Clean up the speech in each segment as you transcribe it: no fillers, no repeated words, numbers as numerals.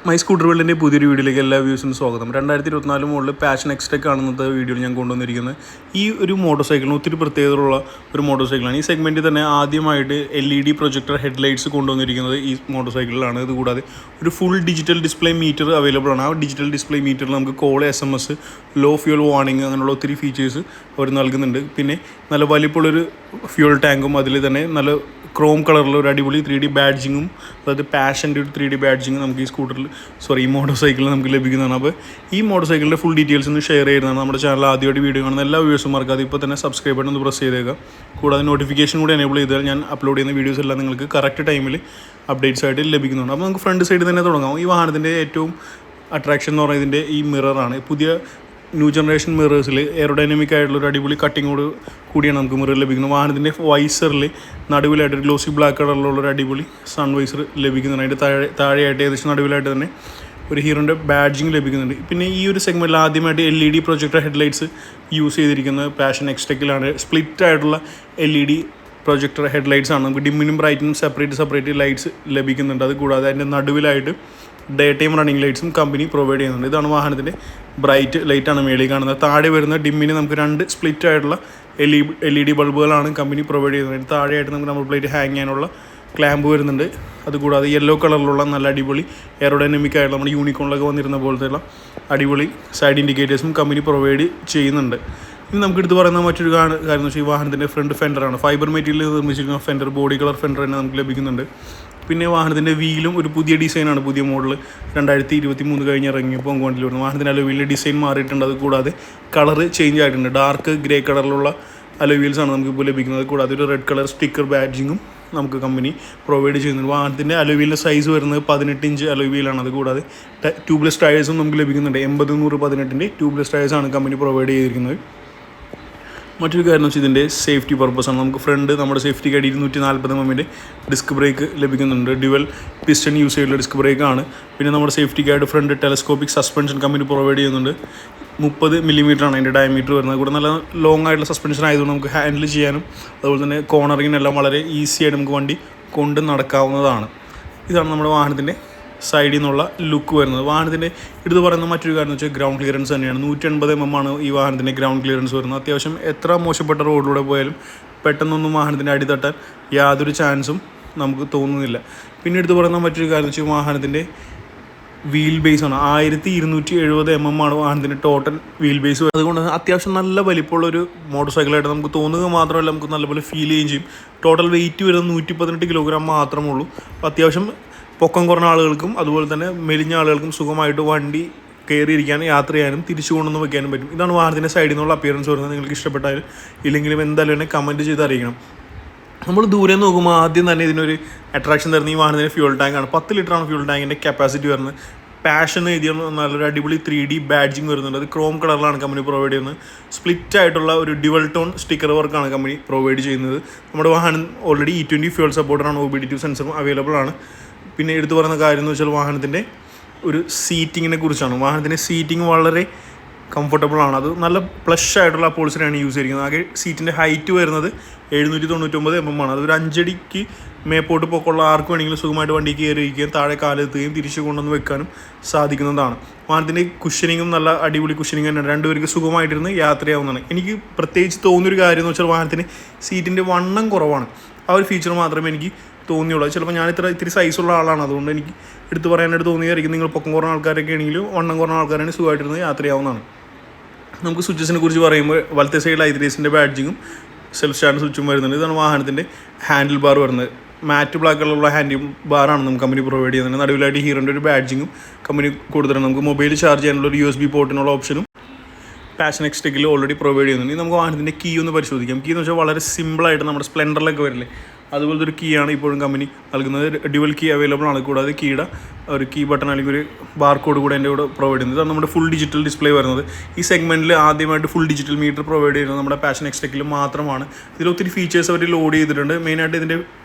My scooter വേൾഡിൻ്റെ പുതിയൊരു വീഡിയോയിലേക്ക് എല്ലാ വ്യൂസിനും സ്വാഗതം. 2024 മോഡൽ പാഷൻ എക്സ്ടെക് ആണ് ഇന്നത്തെ വീഡിയോയിൽ ഞാൻ കൊണ്ടുവന്നിരിക്കുന്നത്. ഈ ഒരു മോട്ടോർ സൈക്കിളിന് ഒത്തിരി പ്രത്യേകതയുള്ള ഒരു മോട്ടോർ സൈക്കിളാണ്. ഈ സെഗ്മെൻറ്റിൽ തന്നെ ആദ്യമായിട്ട് LED പ്രൊജക്ടർ ഹെഡ്ലൈറ്റ്സ് കൊണ്ടുവന്നിരിക്കുന്നത് ഈ മോട്ടോർ സൈക്കിളിലാണ്. ഇതുകൂടാതെ ഒരു full digital display meter available ആണ്. ആ ഡിജിറ്റൽ ഡിസ്പ്ലേ മീറ്ററിൽ നമുക്ക് call, SMS, low fuel warning അങ്ങനെയുള്ള ഒത്തിരി ഫീച്ചേഴ്സ് അവർ നൽകുന്നുണ്ട്. പിന്നെ നല്ല വലിപ്പമുള്ളൊരു ഫ്യൂൽ ടാങ്കും അതിൽ തന്നെ നല്ല ക്രോം കളറിൽ ഒരു അടിപൊളി 3D ബാഡ്ജിങ്ങും, അതായത് പാഷൻ്റെ ഒരു 3D ബാഡ്ജിങ് നമുക്ക് ഈ മോട്ടോർ സൈക്കിളിൽ നമുക്ക് ലഭിക്കുന്നതാണ്. അപ്പോൾ ഈ മോട്ടോർ സൈക്കിളിൻ്റെ ഫുൾ ഡീറ്റെയിൽസ് ഒന്ന് ഷെയർ ചെയ്യുന്നതാണ്. നമ്മുടെ ചാനൽ ആദ്യമായിട്ട് വീഡിയോ കാണുന്ന എല്ലാ വ്യൂസും മറക്കാതെ ഇപ്പോൾ തന്നെ സബ്സ്ക്രൈബ് ബട്ടൺ ഒന്ന് പ്രസ് ചെയ്തേക്കുക. കൂടാതെ നോട്ടിഫിക്കേഷൻ കൂടി എനേബിൾ ചെയ്താൽ ഞാൻ അപ്ലോഡ് ചെയ്യുന്ന വീഡിയോസ് എല്ലാം നിങ്ങൾക്ക് കറക്റ്റ് ടൈമിൽ അപ്ഡേറ്റ്സ് ആയിട്ട് ലഭിക്കുന്നുണ്ട്. അപ്പോൾ നമുക്ക് ഫ്രണ്ട് സൈഡിൽ തന്നെ തുടങ്ങാം. ഈ വാഹനത്തിൻ്റെ ഏറ്റവും അട്രാക്ഷൻ എന്ന് പറയുന്നത് ഇതിൻ്റെ ഈ മിററാണ്. പുതിയ ന്യൂ ജനറേഷൻ മിറേഴ്സിൽ എയറോഡൈനാമിക് ആയിട്ടുള്ളൊരു അടിപൊളി കട്ടിങ്ങോട് കൂടിയാണ് നമുക്ക് മിറർ ലഭിക്കുന്നത്. വാഹനത്തിൻ്റെ വൈസറിൽ നടുവിലായിട്ട് ഒരു ഗ്ലോസി ബ്ലാക്ക് കളറിലുള്ളൊരു അടിപൊളി സൺ വൈസർ ലഭിക്കുന്നുണ്ട്. അതിൻ്റെ താഴെയായിട്ട് ഏകദേശം നടുവിലായിട്ട് തന്നെ ഒരു ഹീറോൻ്റെ ബാഡ്ജിങ് ലഭിക്കുന്നുണ്ട്. പിന്നെ ഈ ഒരു സെഗ്മെൻറ്റിൽ ആദ്യമായിട്ട് LED പ്രൊജക്ടർ ഹെഡ്ലൈറ്റ്സ് യൂസ് ചെയ്തിരിക്കുന്നത് പാഷൻ എക്സ്ടെക്കിലാണ്. സ്പ്ലിറ്റ് ആയിട്ടുള്ള LED പ്രൊജക്ടർ ഹെഡ്ലൈറ്റ്സ് ആണ്. നമുക്ക് ഡിമ്മിനും ബ്രൈറ്റിനും സെപ്പറേറ്റ് ലൈറ്റ്സ് ലഭിക്കുന്നുണ്ട്. അത് കൂടാതെ അതിൻ്റെ നടുവിലായിട്ട് ഡേ ടൈം റണ്ണിങ് ലൈറ്റ്സും കമ്പനി പ്രൊവൈഡ് ചെയ്യുന്നുണ്ട്. ഇതാണ് വാഹനത്തിൻ്റെ ബ്രൈറ്റ് ലൈറ്റാണ് മേളിൽ കാണുന്നത്. താഴെ വരുന്ന ഡിമ്മിന് നമുക്ക് 2 സ്പ്ലിറ്റ് ആയിട്ടുള്ള LED ബൾബുകളാണ് കമ്പനി പ്രൊവൈഡ് ചെയ്യുന്നത്. താഴെയായിട്ട് നമുക്ക് നമ്പർ പ്ലേറ്റ് ഹാങ് ചെയ്യാനുള്ള ക്ലാമ്പ് വരുന്നുണ്ട്. അതുകൂടാതെ യെല്ലോ കളറിലുള്ള നല്ല അടിപൊളി എയറോഡൈനാമിക് ആയിട്ടുള്ള നമ്മുടെ യൂണിക്കോണിലൊക്കെ വന്നിരുന്ന പോലത്തെയുള്ള അടിപൊളി സൈഡ് ഇൻഡിക്കേറ്റേഴ്സും കമ്പനി പ്രൊവൈഡ് ചെയ്യുന്നുണ്ട്. ഇനി നമുക്ക് എടുത്ത് പറയുന്ന മറ്റൊരു കാര്യം എന്ന് വെച്ചാൽ ഈ വാഹനത്തിൻ്റെ ഫ്രണ്ട് ഫെൻഡറാണ്. ഫൈബർ മെറ്റീരിയൽ നിർമ്മിച്ചിരിക്കുന്ന ഫെൻഡർ, ബോഡി കളർ ഫെൻഡർ തന്നെ നമുക്ക് ലഭിക്കുന്നുണ്ട്. പിന്നെ വാഹനത്തിൻ്റെ വീലും ഒരു പുതിയ ഡിസൈനാണ്. പുതിയ മോഡൽ 2023 കഴിഞ്ഞ് ഇറങ്ങിയപ്പോൾ കൊണ്ടിൽ വരുന്നത്. വാഹനത്തിൻ്റെ അലോവീലിൻ്റെ ഡിസൈൻ മാറിയിട്ടുണ്ട്. അത് കൂടാതെ കളറ് ചേഞ്ച് ആയിട്ടുണ്ട്. ഡാർക്ക് ഗ്രേ കളറിലുള്ള അലോവീൽസാണ് നമുക്കിപ്പോൾ ലഭിക്കുന്നത്. കൂടാതെ ഒരു റെഡ് കളർ സ്റ്റിക്കർ ബാഡ്ജിങ്ങും നമുക്ക് കമ്പനി പ്രൊവൈഡ് ചെയ്യുന്നുണ്ട്. വാഹനത്തിൻ്റെ അലോവീലിൻ്റെ സൈസ് വരുന്നത് 18 ഇഞ്ച് അലോവീലാണ്. അത് കൂടാതെ ട്യൂബ്ലെസ് ടയേഴ്സും നമുക്ക് ലഭിക്കുന്നുണ്ട്. 80-100-18 ട്യൂബ്ലെസ് ടയേഴ്സാണ് കമ്പനി പ്രൊവൈഡ് ചെയ്തിരിക്കുന്നത്. മറ്റൊരു കാര്യം എന്ന് വെച്ചാൽ ഇതിൻ്റെ സേഫ്റ്റി പർപ്പസാണ്. നമുക്ക് ഫ്രണ്ട് നമ്മുടെ സേഫ്റ്റിക്കായിട്ട് 240 mm ഡിസ്ക് ബ്രേക്ക് ലഭിക്കുന്നുണ്ട്. ഡ്യുവൽ പിസ്റ്റൺ യൂസ് ചെയ്തിട്ടുള്ള ഡിസ്ക് ബ്രേക്കാണ്. പിന്നെ നമ്മുടെ സേഫ്റ്റിക്കായിട്ട് front telescopic suspension company provide ചെയ്യുന്നുണ്ട്. 30 mm ആണ് അതിൻ്റെ ഡയമീറ്റർ വരുന്നത്. കൂടെ നല്ല ലോങ് ആയിട്ടുള്ള സസ്പെൻഷൻ ആയതുകൊണ്ട് നമുക്ക് ഹാൻഡിൽ ചെയ്യാനും അതുപോലെ തന്നെ കോർണറിങ്ങിനെല്ലാം വളരെ ഈസി ആയിട്ട് നമുക്ക് വണ്ടി കൊണ്ട് നടക്കാവുന്നതാണ്. ഇതാണ് നമ്മുടെ വാഹനത്തിൻ്റെ സൈഡിൽ നിന്നുള്ള ലുക്ക് വരുന്നത്. വാഹനത്തിൻ്റെ എടുത്ത് പറയുന്ന മറ്റൊരു കാര്യം എന്ന് വെച്ചാൽ ഗ്രൗണ്ട് ക്ലിയറൻസ് തന്നെയാണ്. 180 mm ആണ് ഈ വാഹനത്തിൻ്റെ ഗ്രൗണ്ട് ക്ലിയറൻസ് വരുന്നത്. അത്യാവശ്യം എത്ര മോശപ്പെട്ട റോഡിലൂടെ പോയാലും പെട്ടെന്നൊന്നും വാഹനത്തിൻ്റെ അടി തട്ടാൻ യാതൊരു ചാൻസും നമുക്ക് തോന്നുന്നില്ല. പിന്നെ എടുത്ത് പറയുന്ന മറ്റൊരു കാര്യം എന്ന് വെച്ചാൽ വാഹനത്തിൻ്റെ വീൽ ബേസ് ആണ്. 1270 mm ആണ് വാഹനത്തിൻ്റെ ടോട്ടൽ വീൽ ബേസ്. അതുകൊണ്ട് അത്യാവശ്യം നല്ല വലിപ്പമുള്ളൊരു മോട്ടോർ സൈക്കിളായിട്ട് നമുക്ക് തോന്നുക മാത്രമല്ല, നമുക്ക് നല്ലപോലെ ഫീൽ ചെയ്യുകയും ചെയ്യും. ടോട്ടൽ വെയിറ്റ് വരുന്നത് 118 kg മാത്രമേ ഉള്ളൂ. അപ്പോൾ അത്യാവശ്യം പൊക്കം കുറഞ്ഞ ആളുകൾക്കും അതുപോലെ തന്നെ മെലിഞ്ഞ ആളുകൾക്കും സുഖമായിട്ട് വണ്ടി കയറിയിരിക്കാനും യാത്ര ചെയ്യാനും തിരിച്ചു കൊണ്ടുവന്ന് വെക്കാനും പറ്റും. ഇതാണ് വാഹനത്തിൻ്റെ സൈഡിൽ നിന്നുള്ള അപ്പിയറൻസ് വരുന്നത്. നിങ്ങൾക്ക് ഇഷ്ടപ്പെട്ടാലും ഇല്ലെങ്കിലും എന്തായാലും തന്നെ കമൻറ്റ് ചെയ്ത് അറിയിക്കണം. നമ്മൾ ദൂരെ നോക്കുമ്പോൾ ആദ്യം തന്നെ ഇതിനൊരു അട്രാക്ഷൻ തരുന്ന ഈ വാഹനത്തിൻ്റെ ഫ്യൂൽ ടാങ്കാണ്. 10 ലിറ്ററാണ് ഫ്യൂൽ ടാങ്കിൻ്റെ കപ്പാസിറ്റി വരുന്നത്. പാഷൻ എഴുതിയ നല്ലൊരു അടിപൊളി 3D ബാഡ്ജിങ് വരുന്നുണ്ട്. അത് ക്രോം കളറിലാണ് കമ്പനി പ്രൊവൈഡ് ചെയ്യുന്നത്. സ്പ്ലിറ്റ് ആയിട്ടുള്ള ഒരു ഡ്യുവൽ ടോൺ സ്റ്റിക്കർ വർക്കാണ് കമ്പനി പ്രൊവൈഡ് ചെയ്യുന്നത്. നമ്മുടെ വാഹനം ഓൾറെഡി E20 ഫ്യൂൽ സപ്പോർട്ടറാണ്. OBD2 സെൻസറും അവൈലബിൾ ആണ്. പിന്നെ എടുത്തു പറയുന്ന കാര്യം എന്ന് വെച്ചാൽ വാഹനത്തിൻ്റെ ഒരു സീറ്റിങ്ങിനെ കുറിച്ചാണ്. വാഹനത്തിൻ്റെ സീറ്റിംഗ് വളരെ കംഫർട്ടബിളാണ്. അത് നല്ല പ്ലഷ് ആയിട്ടുള്ള അപ്പോൾസറിയാണ് യൂസ് ചെയ്തിരിക്കുന്നത്. ആകെ സീറ്റിൻ്റെ ഹൈറ്റ് വരുന്നത് 799 mm ആണ്. അതൊരു 5 അടിക്ക് മേപ്പോട്ട് പൊക്കമുള്ള ആർക്ക് വേണമെങ്കിലും സുഖമായിട്ട് വണ്ടി കയറിയിരിക്കുകയും താഴെ കാലെത്തുകയും തിരിച്ചു കൊണ്ടുവന്ന് വെക്കാനും സാധിക്കുന്നതാണ്. വാഹനത്തിൻ്റെ കുഷനിങ്ങും നല്ല അടിപൊളി കുഷനിങ് തന്നെയാണ്. രണ്ടുപേർക്ക് സുഖമായിട്ടിരുന്ന് യാത്രയാവുന്നതാണ്. എനിക്ക് പ്രത്യേകിച്ച് തോന്നിയൊരു കാര്യം എന്ന് വെച്ചാൽ വാഹനത്തിന് സീറ്റിൻ്റെ വണ്ണം കുറവാണ്. ആ ഒരു ഫീച്ചർ മാത്രമേ എനിക്ക് തോന്നിയുള്ളൂ. ചിലപ്പോൾ ഞാൻ ഇത്തിരി സൈസുള്ള ആളാണ്. അതുകൊണ്ട് എനിക്ക് എടുത്ത് പറയാനായിട്ട് തോന്നിയായിരിക്കും. നിങ്ങൾ പൊക്കം കുറഞ്ഞ ആൾക്കാരൊക്കെ ആണെങ്കിലും വണ്ണം കുറഞ്ഞ ആൾക്കാരാണെങ്കിൽ സുഖമായിട്ടിരുന്ന് യാത്രയാവുന്നതാണ്. നമുക്ക് സ്വിച്ചസിനെ കുറിച്ച് പറയുമ്പോൾ വലത്തെ സൈഡിൽ ഐ3സിൻ്റെ ബാഡ്ജിങ്ങും സെൽഫ് സ്റ്റാൻഡ് സ്വിച്ചും വരുന്നുണ്ട്. ഇതാണ് വാഹനത്തിൻ്റെ ഹാൻഡിൽ ബാർ വരുന്നത്. മാറ്റ് ബ്ലാക്ക് കളറുള്ള ഹാൻഡിൽ ബാറാണ് നമുക്ക് കമ്പനി പ്രൊവൈഡ് ചെയ്യുന്നത്. നടുവിലായിട്ട് ഹീറോൻ്റെ ഒരു ബാഡ്ജിങ്ങും കമ്പനി കൊടുത്തിട്ടുണ്ട്. നമുക്ക് മൊബൈൽ ചാർജ് ചെയ്യാനുള്ള ഒരു USB പോർട്ടിനുള്ള ഓപ്ഷനും പാഷൻ എക്സ്ടെക്കിൽ ഓൾറെഡി പ്രൊവൈഡ് ചെയ്യുന്നുണ്ട്. ഇനി നമുക്ക് വാഹനത്തിൻ്റെ കീ ഒന്ന് പരിശോധിക്കാം. കീ എന്ന് വെച്ചാൽ വളരെ സിമ്പിളായിട്ട് നമ്മുടെ സ്പ്ലെൻഡറിലൊക്കെ വരില്ലേ അതുപോലത്തെ ഒരു കീ ആണ് ഇപ്പോഴും കമ്പനി നൽകുന്നത്. ഡ്യുവൽ കീ അവൈലബിൾ ആണ്. കൂടാതെ കീയുടെ ഒരു കീ ബട്ടൺ അല്ലെങ്കിൽ ഒരു ബാർ കോഡ് കൂടെ എൻ്റെ കൂടെ പ്രൊവൈഡ് ചെയ്യുന്നത്. ഇതാണ് നമ്മുടെ ഫുൾ ഡിജിറ്റൽ ഡിസ്പ്ലേ വരുന്നത്. ഈ സെഗ്മെൻറ്റിൽ ആദ്യമായിട്ട് ഫുൾ ഡിജിറ്റൽ മീറ്റർ പ്രൊവൈഡ് ചെയ്യുന്നത് നമ്മുടെ പാഷൻ എക്സ്ടെക്കിൽ മാത്രമാണ്. ഇതിൽ ഒത്തിരി ഫീച്ചേഴ്സ് അവർ ലോഡ് ചെയ്തിട്ടുണ്ട്. മെയിനായിട്ട് ഇതിൻ്റെ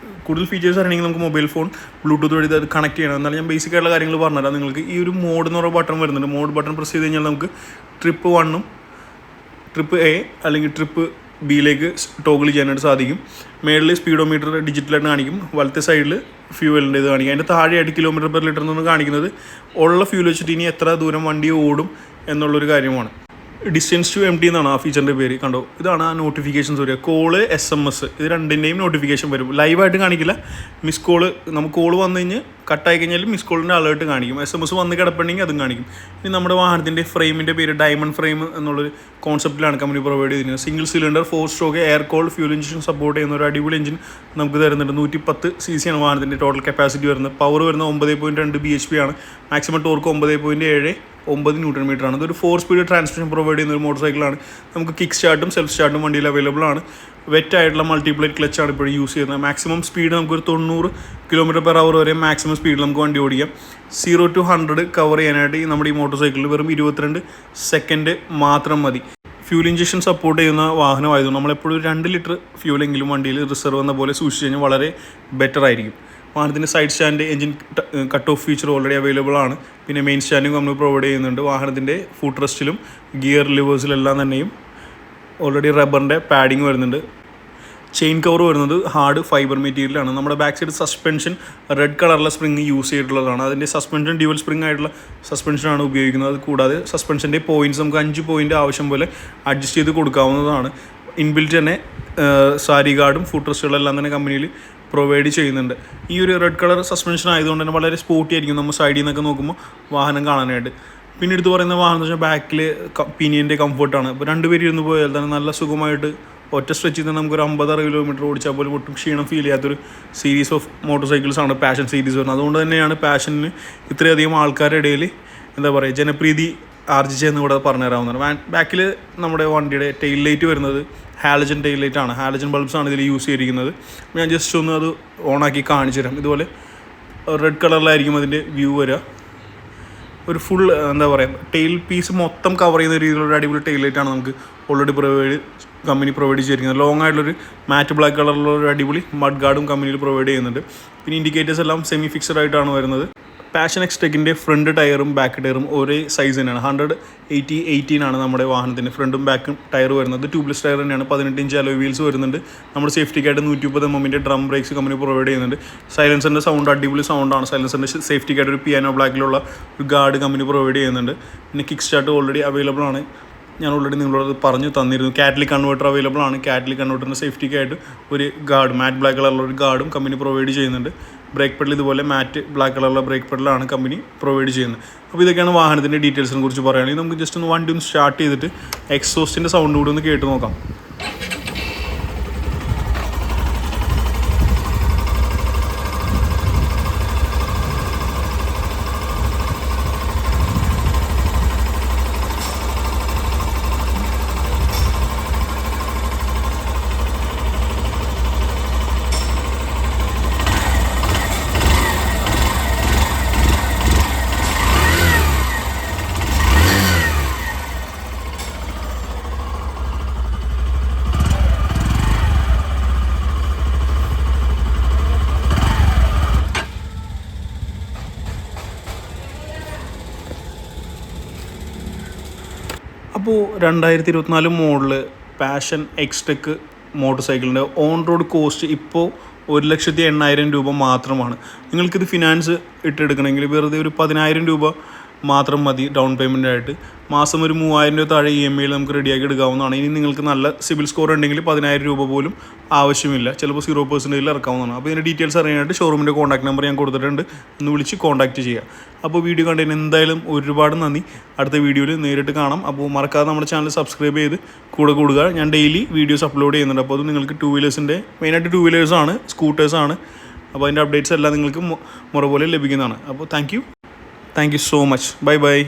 കൂടുതൽ ഫീച്ചേഴ്സ് അറിയണമെങ്കിൽ നമുക്ക് മൊബൈൽ ഫോൺ ബ്ലൂടൂത്ത് വഴി അത് കണക്ട് ചെയ്യണം. എന്നാലും ഞാൻ ബേസിക് ആയിട്ടുള്ള കാര്യങ്ങൾ പറഞ്ഞുതരാം. നിങ്ങൾക്ക് ഈ ഒരു മോഡ് എന്ന് പറയുന്ന ബട്ടൺ വരുന്നുണ്ട്. മോഡ് ബട്ടൺ പ്രസ് ചെയ്ത് കഴിഞ്ഞാൽ നമുക്ക് ട്രിപ്പ് 1 ട്രിപ്പ് A അല്ലെങ്കിൽ ട്രിപ്പ് ബിയിലേക്ക് ടോഗിൾ ചെയ്യാനായിട്ട് സാധിക്കും. മേളിൽ സ്പീഡോമീറ്റർ ഡിജിറ്റലായിട്ട് കാണിക്കും, വലത്തെ സൈഡിൽ ഫ്യൂവലിൻ്റെ ഇത് കാണിക്കും. അതിൻ്റെ താഴെയായിട്ട് km/ലിറ്റർ എന്ന് കാണിക്കുന്നത് ഉള്ള ഫ്യൂൽ വെച്ചിട്ട് ഇനി എത്ര ദൂരം വണ്ടി ഓടും എന്നുള്ളൊരു കാര്യമാണ്. ഡിസ്റ്റൻസ് ടു MT എന്നാണ് ആ ഫീച്ചറിൻ്റെ പേര്. കണ്ടോ, ഇതാണ് ആ നോട്ടിഫിക്കേഷൻസ് വരിക. കോള് SMS ഇത് രണ്ടിൻ്റെയും നോട്ടിഫിക്കേഷൻ വരും. ലൈവായിട്ട് കാണിക്കില്ല. മിസ് കോള് നമുക്ക് കോള് വന്നു കഴിഞ്ഞ് കട്ടായി കഴിഞ്ഞാൽ മിസ് കോളിൻ്റെ അലേർട്ട് കാണിക്കും. SMS വന്ന് കിടപ്പുണ്ടെങ്കിൽ അതും കാണിക്കും. ഇനി നമ്മുടെ വാഹനത്തിൻ്റെ ഫ്രെയിമിൻ്റെ പേര് ഡയമണ്ട് ഫ്രെയിം എന്നുള്ളൊരു കോൺസെപ്റ്റിലാണ് കമ്പനി പ്രൊവൈഡ് ചെയ്തിരിക്കുന്നത്. Single cylinder 4 stroke air cooled fuel injection support ചെയ്യുന്ന ഒരു അടിപൊളി എഞ്ചിൻ നമുക്ക് തരുന്നുണ്ട്. 110 cc ആണ് വാഹനത്തിൻ്റെ ടോട്ടൽ കപ്പാസിറ്റി വരുന്നത്. പവർ വരുന്നത് 9.2 bhp ആണ്. മാക്സിമം ടോർക്ക് 9.79 Nm ആണ്. ഇതൊരു 4 സ്പീഡ് ട്രാൻസ്മിഷൻ പ്രൊവൈഡ് ചെയ്യുന്ന ഒരു മോട്ടോർ സൈക്കിളാണ്. നമുക്ക് കിക്ക് സ്റ്റാർട്ടും സെൽഫ് സ്റ്റാർട്ടും വണ്ടിയിൽ അവൈലബിൾ ആണ്. വെറ്റായിട്ടുള്ള മൾട്ടിപ്ലേറ്റ് ക്ലച്ചാണ് ഇപ്പോൾ യൂസ് ചെയ്യുന്നത്. മാക്സിമം സ്പീഡ് നമുക്കൊരു 90 km/h വരെ മാക്സിമം സ്പീഡിൽ നമുക്ക് വണ്ടി ഓടിക്കാം. 0 to 100 കവർ ചെയ്യാനായിട്ട് നമ്മുടെ ഈ മോട്ടോർ സൈക്കിളിൽ വെറും 22 സെക്കൻഡ് മാത്രം മതി. ഫ്യൂൽ ഇഞ്ചക്ഷൻ സപ്പോർട്ട് ചെയ്യുന്ന വാഹനമായതുകൊണ്ട് നമ്മളെപ്പോഴും 2 ലിറ്റർ ഫ്യൂലെങ്കിലും വണ്ടിയിൽ റിസർവ് എന്ന പോലെ സൂക്ഷിച്ച് കഴിഞ്ഞാൽ വളരെ ബെറ്റർ ആയിരിക്കും. വാഹനത്തിൻ്റെ side stand engine cut off feature already available ആണ്. പിന്നെ മെയിൻ സ്റ്റാൻഡും നമ്മൾ പ്രൊവൈഡ് ചെയ്യുന്നുണ്ട്. വാഹനത്തിൻ്റെ ഫുട് റെസ്റ്റിലും ഗിയർ ലിവേഴ്സിലെല്ലാം തന്നെയും ഓൾറെഡി റബ്ബറിൻ്റെ പാഡിങ് വരുന്നുണ്ട്. ചെയിൻ കവർ വരുന്നത് ഹാർഡ് ഫൈബർ മെറ്റീരിയലാണ്. നമ്മുടെ ബാക്ക് സൈഡ് സസ്പെൻഷൻ റെഡ് കളറിലെ സ്പ്രിങ് യൂസ് ചെയ്തിട്ടുള്ളതാണ്. അതിൻ്റെ സസ്പെൻഷൻ ഡ്യുവൽ സ്പ്രിങ് ആയിട്ടുള്ള സസ്പെൻഷനാണ് ഉപയോഗിക്കുന്നത്. അത് കൂടാതെ സസ്പെൻഷൻ്റെ പോയിൻറ്റ്സ് നമുക്ക് 5 പോയിൻ്റ് ആവശ്യം പോലെ അഡ്ജസ്റ്റ് ചെയ്ത് കൊടുക്കാവുന്നതാണ്. ഇൻബിൽറ്റ് തന്നെ സാരി ഗാർഡും ഫുട് റെസ്റ്റുകളെല്ലാം തന്നെ കമ്പനിയിൽ പ്രൊവൈഡ് ചെയ്യുന്നുണ്ട്. ഈ ഒരു റെഡ് കളർ സസ്പെൻഷൻ ആയതുകൊണ്ട് തന്നെ വളരെ സ്പോർട്ടി ആയിരിക്കും നമ്മൾ സൈഡിൽ നിന്നൊക്കെ നോക്കുമ്പോൾ വാഹനം കാണാനായിട്ട്. പിന്നെ എടുത്ത് പറയുന്ന വാഹനം എന്ന് വെച്ചാൽ ബാക്കിൽ പിനിയൻ്റെ കംഫർട്ടാണ്. ഇപ്പോൾ 2 പേര് ഇരുന്ന് പോയാൽ തന്നെ നല്ല സുഖമായിട്ട് ഒറ്റ സ്ട്രെച്ചിൽ നിന്ന് നമുക്കൊരു 50-60 കിലോമീറ്റർ ഓടിച്ചാൽ പോലും ഒട്ടും ക്ഷീണം ഫീൽ ചെയ്യാത്തൊരു സീരീസ് ഓഫ് മോട്ടോർ സൈക്കിൾസാണ് പാഷൻ സീരീസ് വരുന്നത്. അതുകൊണ്ട് തന്നെയാണ് പാഷനിന് ഇത്രയധികം ആൾക്കാരുടെ ഇടയിൽ എന്താ പറയുക ജനപ്രീതി ആർജിച്ചതെന്ന് കൂടെ പറഞ്ഞു തരാവുന്നതാണ്. ബാക്കിൽ നമ്മുടെ വണ്ടിയുടെ ടെയിൽ ലൈറ്റ് വരുന്നത് ഹാലജൻ ടെയിൽ ലൈറ്റാണ്. ഹാലജൻ ബൾബ്സാണ് ഇതിൽ യൂസ് ചെയ്തിരിക്കുന്നത്. ഞാൻ ജസ്റ്റ് ഒന്ന് അത് ഓണാക്കി കാണിച്ചു തരാം. ഇതുപോലെ റെഡ് കളറിലായിരിക്കും അതിൻ്റെ വ്യൂ വരിക. ഒരു ഫുൾ എന്താ പറയുക ടെയിൽ പീസ് മൊത്തം കവർ ചെയ്യുന്ന രീതിയിലുള്ള അടിപൊളി ടെയിൽ ലൈറ്റാണ് നമുക്ക് ഓൾറെഡി കമ്പനി പ്രൊവൈഡ് ചെയ്തിരിക്കുന്നത്. ലോങ് ആയിട്ടുള്ളൊരു മാറ്റ് ബ്ലാക്ക് കളറിലുള്ള ഒരു അടിപൊളി മഡ് ഗാർഡും കമ്പനിയിൽ പ്രൊവൈഡ് ചെയ്യുന്നുണ്ട്. പിന്നെ ഇൻഡിക്കേറ്റേഴ്സ് എല്ലാം സെമി ഫിക്സഡ് ആയിട്ടാണ് വരുന്നത്. പാഷൻ എക്സ്ടെക്കിൻ്റെ ഫ്രണ്ട് ടയറും ബാക്ക് ടയറും ഒരേ സൈസ് തന്നെയാണ്. 180/18 ആണ് നമ്മുടെ വാഹനത്തിൻ്റെ ഫ്രണ്ടും ബാക്കും ടയർ വരുന്നത്. ട്യൂബ്ലെസ് ടയർ തന്നെയാണ്. 18 ഇഞ്ച് അലോയ് വീൽസ് വരുന്നുണ്ട്. നമ്മുടെ സേഫ്റ്റിക്കായിട്ട് 130 mm drum breaks company provide ചെയ്യുന്നുണ്ട്. സൈലൻസറിൻ്റെ സൗണ്ട് അടിപൊളി സൗണ്ടാണ്. സൈലൻസറിൻ്റെ സേഫ്റ്റിക്കായിട്ട് ഒരു പിയാനോ ബ്ലാക്കിലുള്ള ഒരു ഗാർഡ് കമ്പനി പ്രൊവൈഡ് ചെയ്യുന്നുണ്ട്. പിന്നെ കിക്ക് സ്റ്റാർട്ട് ഓൾറെഡി അവൈലബിൾ ആണ്. ഞാൻ ഓൾറെഡി നിങ്ങളോട് പറഞ്ഞു തന്നിരുന്നു. കാറ്റലിക് കൺവേർട്ടർ അവൈലബിൾ ആണ്. കാറ്റലിക് കൺവേർട്ടറിൻ്റെ സേഫ്റ്റിക്കായിട്ട് ഒരു ഗാർഡ് മാറ്റ് ബ്ലാക്ക് കളറുള്ള ഒരു ഗാർഡും കമ്പനി പ്രൊവൈഡ് ചെയ്യുന്നുണ്ട്. ബ്രേക്ക് പെഡൽ ഇതുപോലെ മാറ്റ് ബ്ലാക്ക് കളറുള്ള ബ്രേക്ക് പെഡലാണ് കമ്പനി പ്രൊവൈഡ് ചെയ്യുന്നത്. അപ്പോൾ ഇതൊക്കെയാണ് വാഹനത്തിൻ്റെ ഡീറ്റെയിൽസിനെ കുറിച്ച് പറയുകയാണെങ്കിൽ നമുക്ക് ജസ്റ്റ് ഒന്ന് വണ്ടി ഒന്ന് സ്റ്റാർട്ട് ചെയ്തിട്ട് എക്സോസ്റ്റിൻ്റെ സൗണ്ട് കൂടി ഒന്ന് കേട്ട് നോക്കാം. അപ്പോൾ 2024 മോഡൽ പാഷൻ എക്സ്ടെക് മോട്ടോർ സൈക്കിളിൻ്റെ ഓൺ റോഡ് കോസ്റ്റ് ഇപ്പോൾ 1,80,000 രൂപ മാത്രമാണ്. നിങ്ങൾക്കിത് ഫിനാൻസ് ഇട്ടെടുക്കണമെങ്കിൽ വെറുതെ ഒരു 10,000 രൂപ മാത്രം മതി ഡൗൺ പേയ്മെൻ്റ് ആയിട്ട്. മാസം ഒരു 3,000 രൂപ താഴെ EMI നമുക്ക് റെഡിയാക്കി എടുക്കാവുന്നതാണ്. ഇനി നിങ്ങൾക്ക് നല്ല സിബിൽ സ്കോർ ഉണ്ടെങ്കിൽ 10,000 രൂപ പോലും ആവശ്യമില്ല. ചിലപ്പോൾ 0% ഇറക്കാവുന്നതാണ്. അപ്പോൾ ഇതിൻ്റെ ഡീറ്റെയിൽസ് അറിയാനായിട്ട് ഷോറൂമിൻ്റെ കോൺടാക്ട് നമ്പർ ഞാൻ കൊടുത്തിട്ടുണ്ട്. ഒന്ന് വിളിച്ച് കോൺടാക്റ്റ് ചെയ്യുക. അപ്പോൾ വീഡിയോ കണ്ടതിന് എന്തായാലും ഒരുപാട് നന്ദി. അടുത്ത വീഡിയോയിൽ നേരിട്ട് കാണാം. അപ്പോൾ മറക്കാതെ നമ്മുടെ ചാനൽ സബ്സ്ക്രൈബ് ചെയ്ത് കൂടെ കൂടുക. ഞാൻ ഡെയിലി വീഡിയോസ് അപ്ലോഡ് ചെയ്യുന്നുണ്ട്. അപ്പോൾ അത് നിങ്ങൾക്ക് 2 വീലേഴ്സിൻ്റെ മെയിനായിട്ട് 2 വീലേഴ്സാണ്, സ്കൂട്ടേഴ്സാണ്. അപ്പോൾ അതിൻ്റെ അപ്ഡേറ്റ്സ് എല്ലാം നിങ്ങൾക്ക് മുറ പോലെ ലഭിക്കുന്നതാണ്. അപ്പോൾ thank you so much. By.